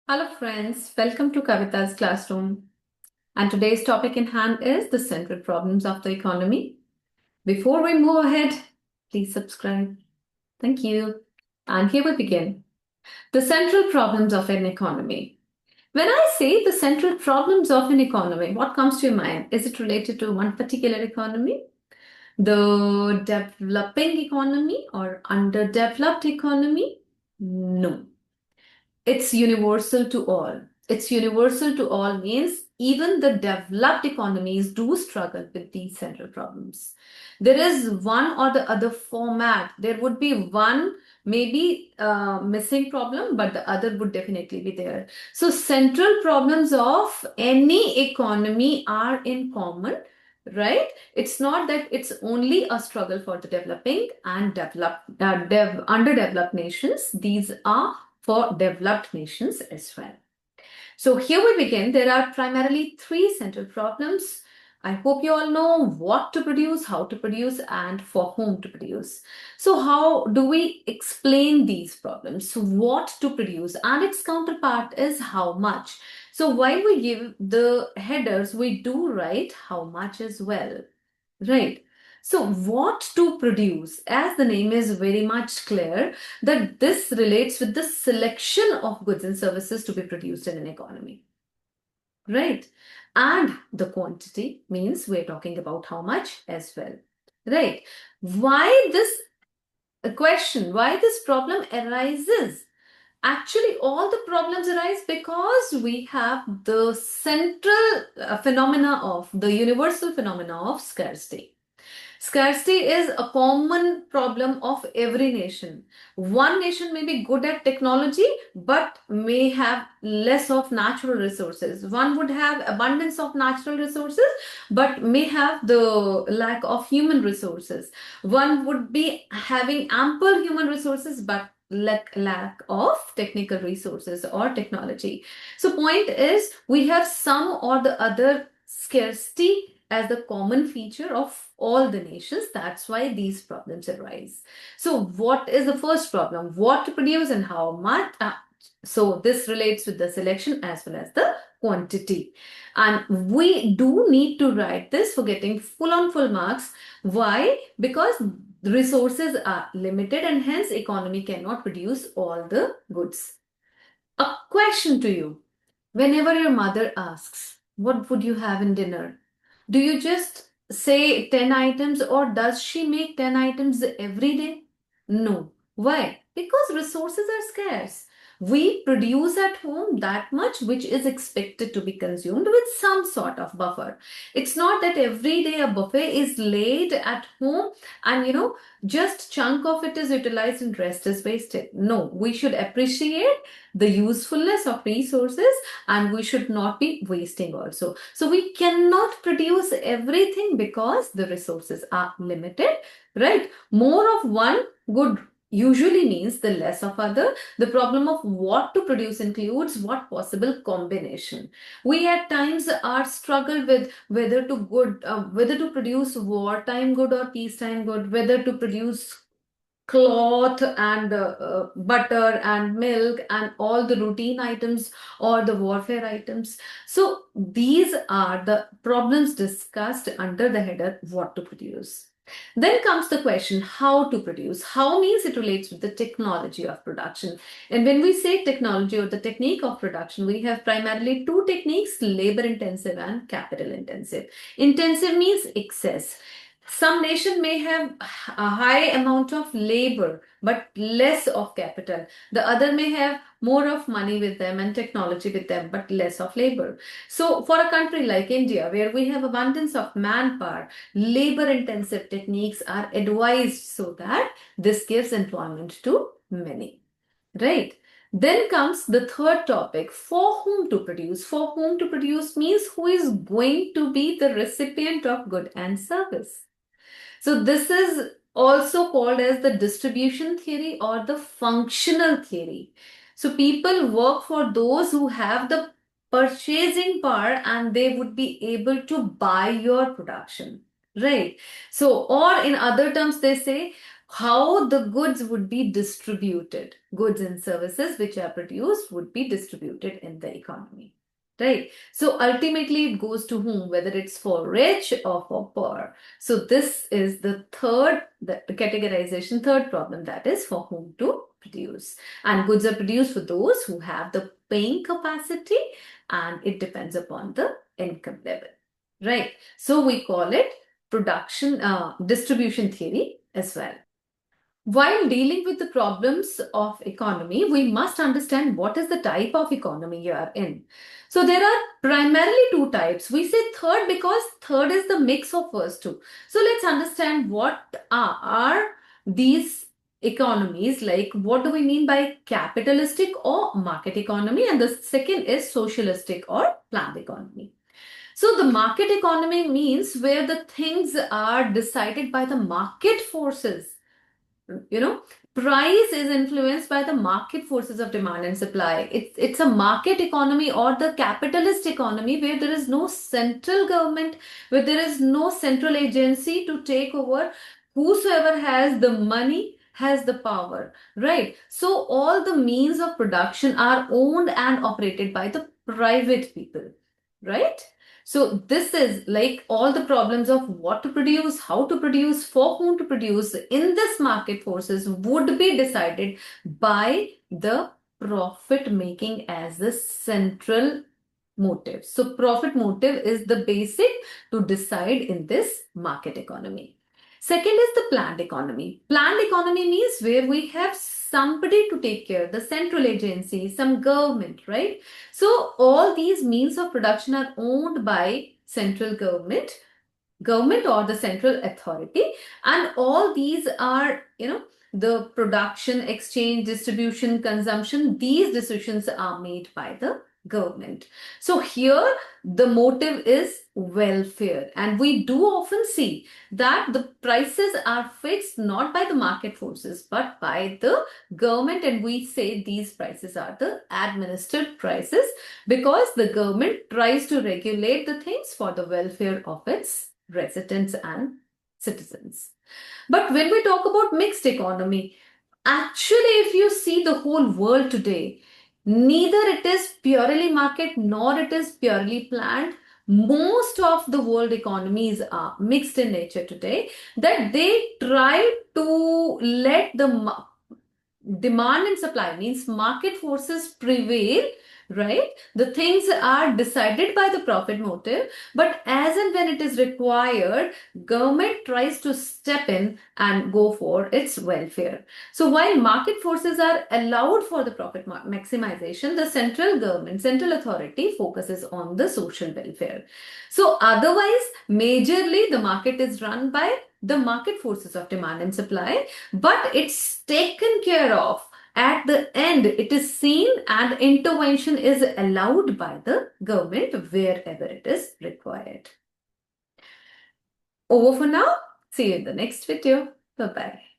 Hello friends, welcome to Kavita's classroom. And today's topic in hand is the central problems of the economy. Before we move ahead, please subscribe. Thank you. And here we begin. The central problems of an economy. When I say the central problems of an economy, what comes to your mind? Is it related to one particular economy? The developing economy or underdeveloped economy? No. It's universal to all. It's universal to all means even the developed economies do struggle with these central problems. There is one or the other format. There would be one maybe missing problem, but the other would definitely be there. So central problems of any economy are in common, right? It's not that it's only a struggle for the developing and underdeveloped nations. These are for developed nations as well. So here we begin. There are primarily three central problems. I hope you all know what to produce, how to produce, and for whom to produce. So how do we explain these problems? So what to produce, and its counterpart is how much. So while we give the headers, we do write how much as well. Right. So, what to produce? As the name is very much clear, that this relates with the selection of goods and services to be produced in an economy. Right. And the quantity means we're talking about how much as well. Right. Why this question? Why this problem arises? Actually, all the problems arise because we have the central phenomena of the universal phenomena of scarcity. Scarcity is a common problem of every nation. One nation may be good at technology but may have less of natural resources. One would have abundance of natural resources but may have the lack of human resources. One would be having ample human resources but lack of technical resources or technology. So point is we have some or the other scarcity as the common feature of all the nations. That's why these problems arise. So what is the first problem? What to produce and how much? So this relates with the selection as well as the quantity. And we do need to write this for getting full on full marks. Why? Because the resources are limited and hence economy cannot produce all the goods. A question to you. Whenever your mother asks, what would you have in dinner? Do you just say 10 items or does she make 10 items every day? No. Why? Because resources are scarce. We produce at home that much which is expected to be consumed with some sort of buffer. It's not that every day a buffet is laid at home and just chunk of it is utilized and rest is wasted. No, we should appreciate the usefulness of resources and we should not be wasting also. So we cannot produce everything because the resources are limited, right? More of one good usually means the less of other. The problem of what to produce includes what possible combination. We at times are struggle with whether to produce wartime good or peacetime good, whether to produce cloth and butter and milk and all the routine items or the warfare items. So these are the problems discussed under the header what to produce. Then comes the question how to produce. How means it relates with the technology of production. And when we say technology or the technique of production, we have primarily two techniques, labor intensive and capital intensive. Intensive means excess. Some nation may have a high amount of labor but less of capital. The other may have more of money with them and technology with them but less of labor. So for a country like India where we have abundance of manpower, labor intensive techniques are advised so that this gives employment to many. Right? Then comes the third topic, for whom to produce. For whom to produce means who is going to be the recipient of good and service. So this is also called as the distribution theory or the functional theory. So people work for those who have the purchasing power and they would be able to buy your production. Right. So, or in other terms, they say how the goods would be distributed. Goods and services which are produced would be distributed in the economy. Right? So ultimately it goes to whom, whether it's for rich or for poor. So this is the categorization, third problem, that is for whom to produce. And goods are produced for those who have the paying capacity, and it depends upon the income level. Right? So we call it distribution theory as well. While dealing with the problems of economy, we must understand what is the type of economy you are in. So there are primarily two types. We say third because third is the mix of first two. So let's understand what are these economies, like what do we mean by capitalistic or market economy, and the second is socialistic or planned economy. So the market economy means where the things are decided by the market forces. you know Price is influenced by the market forces of demand and supply. It's a market economy or the capitalist economy where there is no central government, where there is no central agency to take over. Whosoever has the money has the power, right? So all the means of production are owned and operated by the private people, right? So this is like all the problems of what to produce, how to produce, for whom to produce in this market forces would be decided by the profit making as the central motive. So profit motive is the basic to decide in this market economy. Second is the planned economy. Planned economy means where we have somebody to take care, the central agency, some government, right? So all these means of production are owned by central government or the central authority, and all these are, the production, exchange, distribution, consumption, these decisions are made by the government. So here the motive is welfare, and we do often see that the prices are fixed not by the market forces but by the government, and we say these prices are the administered prices because the government tries to regulate the things for the welfare of its residents and citizens. But when we talk about mixed economy, actually, if you see the whole world today, neither it is purely market nor it is purely planned. Most of the world economies are mixed in nature today, that they try to let the demand and supply, means market forces prevail, right? The things are decided by the profit motive, but as and when it is required, government tries to step in and go for its welfare. So while market forces are allowed for the profit maximization, the central government, central authority focuses on the social welfare. So otherwise, majorly the market is run by the market forces of demand and supply, but it's taken care of. At the end, it is seen and intervention is allowed by the government wherever it is required. Over for now. See you in the next video. Bye-bye.